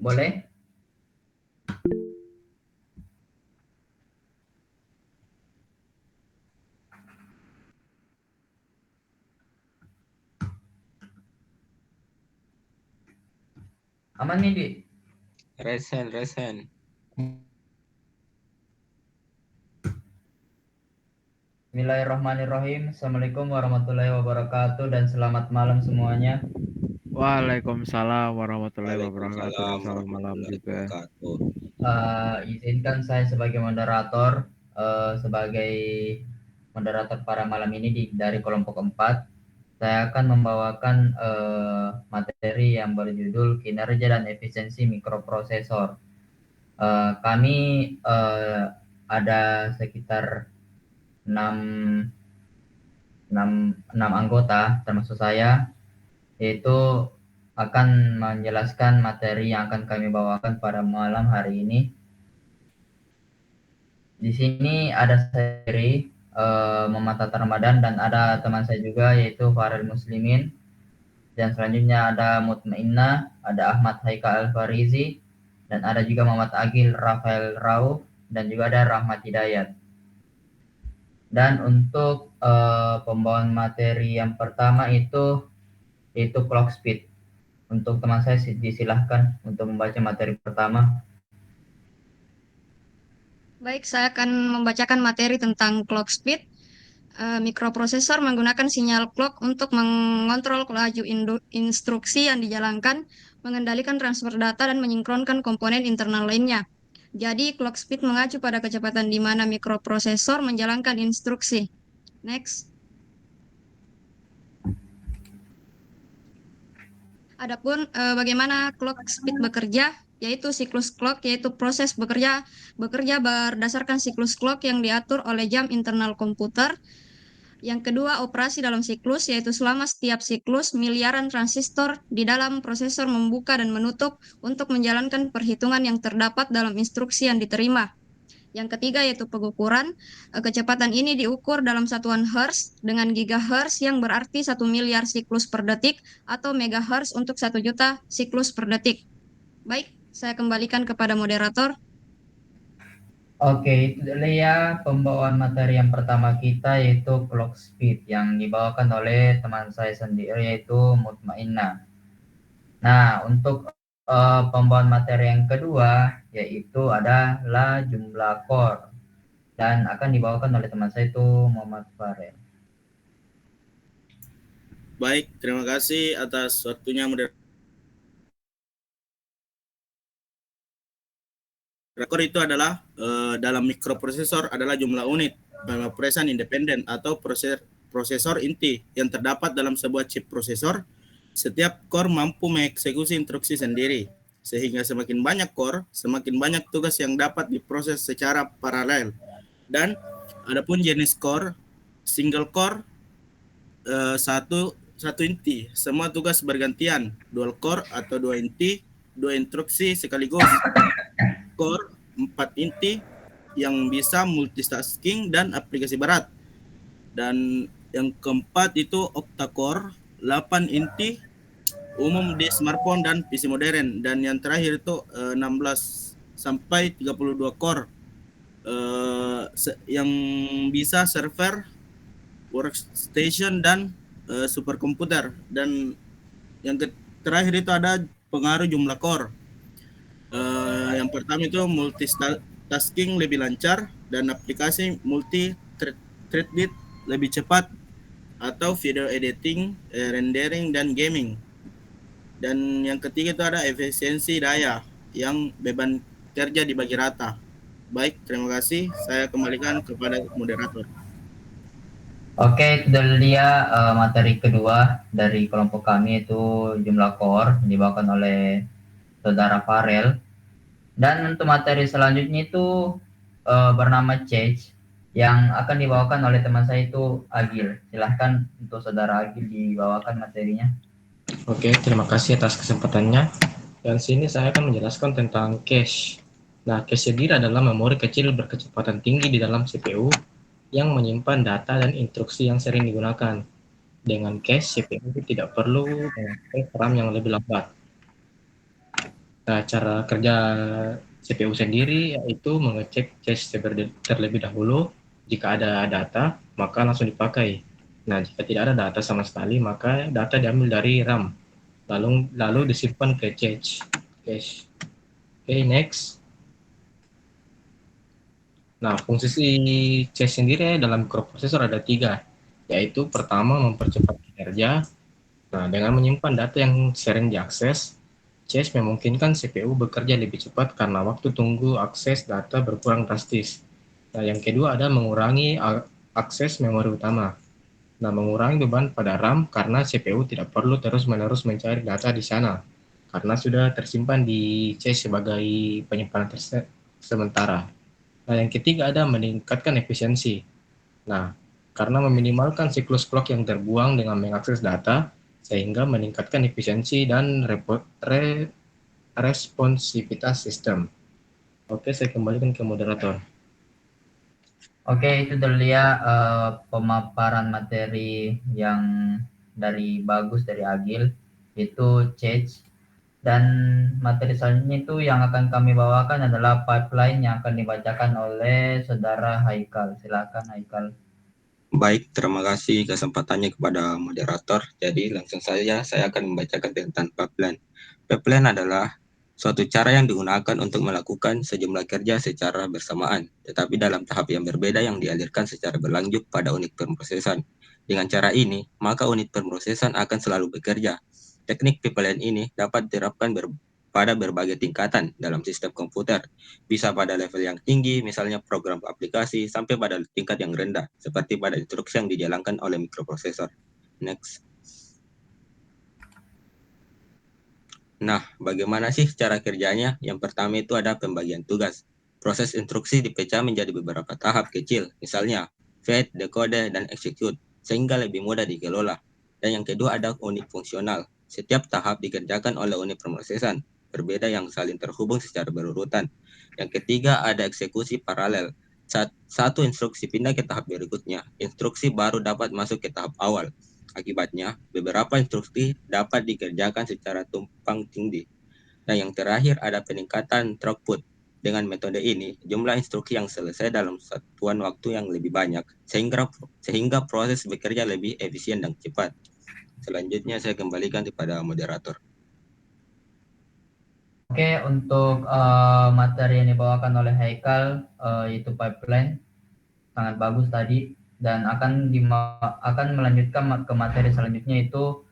Boleh? Aman nih, Di? Resen. Bismillahirrahmanirrahim. Assalamualaikum warahmatullahi wabarakatuh dan selamat malam semuanya. Waalaikumsalam warahmatullahi wabarakatuh dan Waalaikumsalam selamat malam warahmatullahi juga. wabarakatuh. Izinkan saya sebagai moderator, sebagai moderator pada malam ini dari kelompok 4. Saya akan membawakan materi yang berjudul kinerja dan efisiensi mikroprosesor. Kami ada sekitar 6 anggota termasuk saya, yaitu akan menjelaskan materi yang akan kami bawakan pada malam hari ini. Di sini ada saya sendiri, Muhammad Tatar Ramadan, dan ada teman saya juga yaitu Farel Muslimin. Dan selanjutnya ada Mutmainnah, ada Ahmad Haikal Al-Farizi, dan ada juga Muhammad Agil Rafael Rauf, dan juga ada Rahmat Hidayat. Dan untuk pembawaan materi yang pertama itu clock speed. Untuk teman saya disilahkan untuk membaca materi pertama. Baik, saya akan membacakan materi tentang clock speed. Mikroprosesor menggunakan sinyal clock untuk mengontrol laju instruksi yang dijalankan, mengendalikan transfer data, dan menyinkronkan komponen internal lainnya. Jadi, clock speed mengacu pada kecepatan di mana mikroprosesor menjalankan instruksi. Next. Adapun bagaimana clock speed bekerja, yaitu siklus clock, yaitu proses bekerja berdasarkan siklus clock yang diatur oleh jam internal komputer. Yang kedua, operasi dalam siklus, yaitu selama setiap siklus miliaran transistor di dalam prosesor membuka dan menutup untuk menjalankan perhitungan yang terdapat dalam instruksi yang diterima. Yang ketiga yaitu pengukuran. Kecepatan ini diukur dalam satuan Hertz dengan gigahertz yang berarti 1 miliar siklus per detik atau megahertz untuk 1 juta siklus per detik. Baik, saya kembalikan kepada moderator. Oke, itu dia pembawaan materi yang pertama kita yaitu clock speed yang dibawakan oleh teman saya sendiri yaitu Mutmainnah. Nah, untuk pembawaan materi yang kedua yaitu adalah jumlah core dan akan dibawakan oleh teman saya itu Muhammad Farel. Baik, terima kasih atas waktunya moderator. Core itu adalah dalam mikroprosesor adalah jumlah unit pengoperasian independen atau prosesor inti yang terdapat dalam sebuah chip prosesor. Setiap core mampu mengeksekusi instruksi sendiri, sehingga semakin banyak core, semakin banyak tugas yang dapat diproses secara paralel. Dan adapun jenis core, single core, satu inti, semua tugas bergantian. Dual core atau dua inti, dua instruksi sekaligus. Core 4 inti yang bisa multitasking dan aplikasi berat. Dan yang keempat itu octa-core 8 inti umum di smartphone dan PC modern. Dan yang terakhir itu 16 sampai 32 core yang bisa server, workstation, dan superkomputer. Dan yang terakhir itu ada pengaruh jumlah core. Yang pertama itu multitasking lebih lancar dan aplikasi multi-threaded lebih cepat, atau video editing, rendering, dan gaming. Dan yang ketiga itu ada efisiensi daya yang beban kerja dibagi rata. Baik, terima kasih. Saya kembalikan kepada moderator. Oke, itu dia materi kedua dari kelompok kami itu jumlah core yang dibawakan oleh saudara Farel. Dan untuk materi selanjutnya itu bernama change yang akan dibawakan oleh teman saya itu Agil. Silahkan untuk saudara Agil dibawakan materinya. Oke, terima kasih atas kesempatannya. Dan sini saya akan menjelaskan tentang cache. Nah, cache sendiri adalah memori kecil berkecepatan tinggi di dalam CPU yang menyimpan data dan instruksi yang sering digunakan. Dengan cache, CPU tidak perlu memakai RAM yang lebih lambat. Nah, cara kerja CPU sendiri yaitu mengecek cache terlebih dahulu. Jika ada data, maka langsung dipakai. Nah, jika tidak ada data sama sekali, maka data diambil dari RAM, lalu disimpan ke cache. Oke, next. Nah, fungsi cache sendiri dalam mikroprosesor ada 3, yaitu pertama mempercepat kinerja. Nah, dengan menyimpan data yang sering diakses, cache memungkinkan CPU bekerja lebih cepat karena waktu tunggu akses data berkurang drastis. Nah, yang kedua ada mengurangi akses memori utama. Nah, mengurangi beban pada RAM karena CPU tidak perlu terus-menerus mencari data di sana, karena sudah tersimpan di cache sebagai penyimpanan sementara. Nah, yang ketiga ada meningkatkan efisiensi. Nah, karena meminimalkan siklus clock yang terbuang dengan mengakses data, sehingga meningkatkan efisiensi dan responsivitas sistem. Oke, saya kembalikan ke moderator. Oke, itu dari pemaparan materi yang bagus dari Agil, itu cache. Dan materi selanjutnya itu yang akan kami bawakan adalah pipeline yang akan dibacakan oleh saudara Haikal. Silakan Haikal. Baik, terima kasih kesempatannya kepada moderator. Jadi langsung saja saya akan membacakan tentang pipeline. Pipeline adalah suatu cara yang digunakan untuk melakukan sejumlah kerja secara bersamaan, tetapi dalam tahap yang berbeda yang dialirkan secara berlanjut pada unit pemrosesan. Dengan cara ini, maka unit pemrosesan akan selalu bekerja. Teknik pipeline ini dapat diterapkan pada berbagai tingkatan dalam sistem komputer, bisa pada level yang tinggi, misalnya program aplikasi, sampai pada tingkat yang rendah, seperti pada instruksi yang dijalankan oleh mikroprosesor. Next. Nah, bagaimana sih cara kerjanya? Yang pertama itu ada pembagian tugas. Proses instruksi dipecah menjadi beberapa tahap kecil, misalnya fetch, decode, dan execute, sehingga lebih mudah dikelola. Dan yang kedua ada unit fungsional. Setiap tahap dikerjakan oleh unit pemrosesan, berbeda yang saling terhubung secara berurutan. Yang ketiga ada eksekusi paralel. Satu instruksi pindah ke tahap berikutnya, instruksi baru dapat masuk ke tahap awal. Akibatnya, beberapa instruksi dapat dikerjakan secara tumpang tindih. Nah, yang terakhir ada peningkatan throughput. Dengan metode ini, jumlah instruksi yang selesai dalam satuan waktu yang lebih banyak, sehingga proses bekerja lebih efisien dan cepat. Selanjutnya saya kembalikan kepada moderator. Oke, untuk materi yang dibawakan oleh Haikal, yaitu pipeline, sangat bagus tadi. Dan akan melanjutkan ke materi selanjutnya itu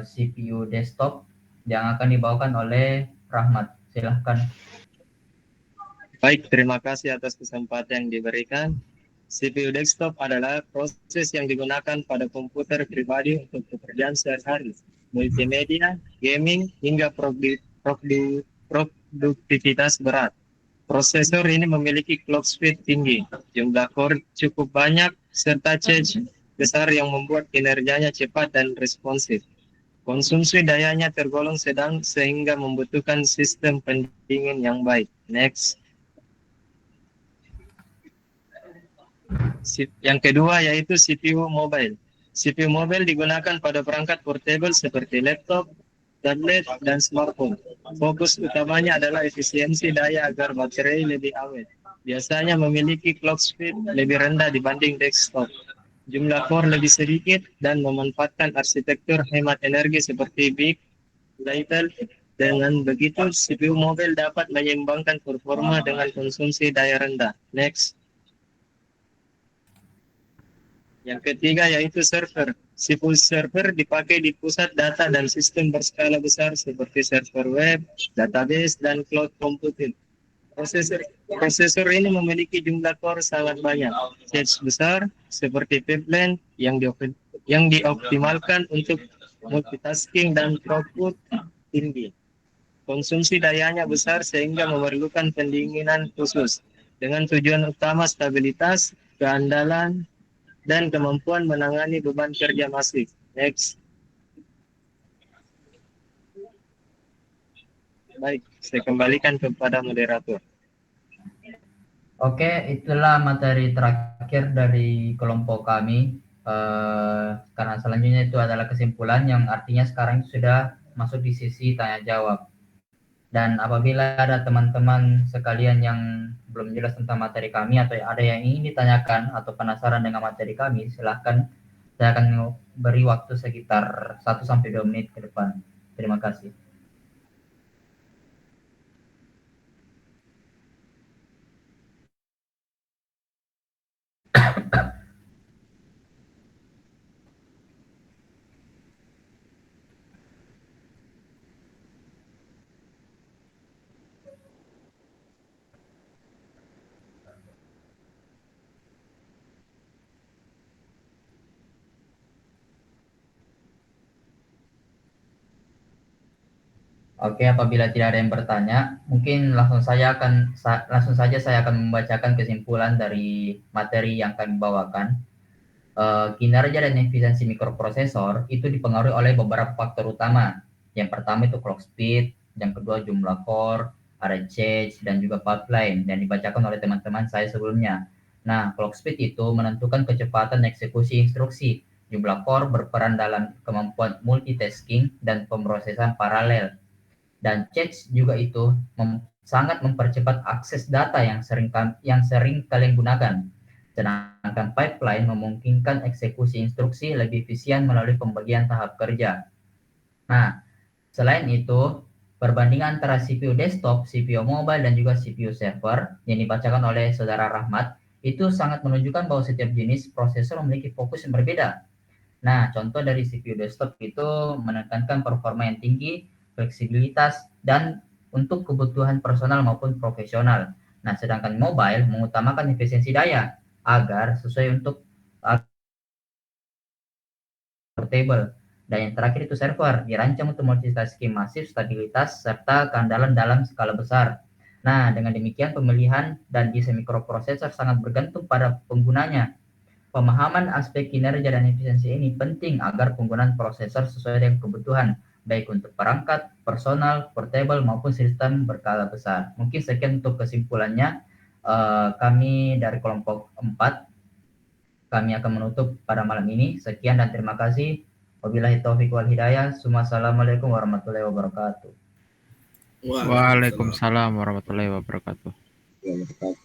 CPU desktop yang akan dibawakan oleh Rahmat. Silahkan. Baik, terima kasih atas kesempatan yang diberikan. CPU desktop adalah proses yang digunakan pada komputer pribadi untuk pekerjaan sehari-hari, multimedia, gaming, hingga produktivitas berat. Prosesor ini memiliki clock speed tinggi, jumlah core cukup banyak, serta cache besar yang membuat kinerjanya cepat dan responsif. Konsumsi dayanya tergolong sedang sehingga membutuhkan sistem pendingin yang baik. Next. Yang kedua yaitu CPU mobile. CPU mobile digunakan pada perangkat portable seperti laptop, tablet, dan smartphone. Fokus utamanya adalah efisiensi daya agar baterai lebih awet. Biasanya memiliki clock speed lebih rendah dibanding desktop. Jumlah core lebih sedikit dan memanfaatkan arsitektur hemat energi seperti Big Little. Dengan begitu, CPU mobile dapat menyeimbangkan performa dengan konsumsi daya rendah. Next. Yang ketiga yaitu server. CPU server dipakai di pusat data dan sistem berskala besar seperti server web, database, dan cloud computing. Prosesor ini memiliki jumlah core sangat banyak, cache besar seperti pipeline yang dioptimalkan untuk multitasking dan throughput tinggi. Konsumsi dayanya besar sehingga memerlukan pendinginan khusus dengan tujuan utama stabilitas, keandalan, dan kemampuan menangani beban kerja masif. Next. Baik, saya kembalikan kepada moderator. Oke, itulah materi terakhir dari kelompok kami. Karena selanjutnya itu adalah kesimpulan yang artinya sekarang sudah masuk di sisi tanya jawab. Dan apabila ada teman-teman sekalian yang belum jelas tentang materi kami atau ada yang ingin ditanyakan atau penasaran dengan materi kami, silahkan saya akan beri waktu sekitar 1-2 menit ke depan. Terima kasih. Oke, apabila tidak ada yang bertanya, mungkin langsung saja saya akan membacakan kesimpulan dari materi yang kami bawakan. Kinerja dan efisiensi mikroprosesor itu dipengaruhi oleh beberapa faktor utama. Yang pertama itu clock speed, yang kedua jumlah core, ada cache, dan juga pipeline, yang dibacakan oleh teman-teman saya sebelumnya. Nah, clock speed itu menentukan kecepatan eksekusi instruksi. Jumlah core berperan dalam kemampuan multitasking dan pemrosesan paralel. Dan cache juga itu sangat mempercepat akses data yang sering kalian gunakan. Sedangkan pipeline memungkinkan eksekusi instruksi lebih efisien melalui pembagian tahap kerja. Nah, selain itu, perbandingan antara CPU desktop, CPU mobile, dan juga CPU server yang dibacakan oleh Saudara Rahmat itu sangat menunjukkan bahwa setiap jenis prosesor memiliki fokus yang berbeda. Nah, contoh dari CPU desktop itu menekankan performa yang tinggi, fleksibilitas, dan untuk kebutuhan personal maupun profesional. Nah, sedangkan mobile mengutamakan efisiensi daya agar sesuai untuk portable. Dan yang terakhir itu server, dirancang untuk multitasking masif, stabilitas, serta keandalan dalam skala besar. Nah, dengan demikian pemilihan dan desain mikroprosesor sangat bergantung pada penggunanya. Pemahaman aspek kinerja dan efisiensi ini penting agar penggunaan prosesor sesuai dengan kebutuhan, baik untuk perangkat, personal, portable, maupun sistem berskala besar. Mungkin sekian untuk kesimpulannya. Kami dari kelompok 4, kami akan menutup pada malam ini. Sekian dan terima kasih. Wabillahi taufiq wal hidayah. Wassalamualaikum warahmatullahi wabarakatuh. Waalaikumsalam warahmatullahi wabarakatuh. Ya,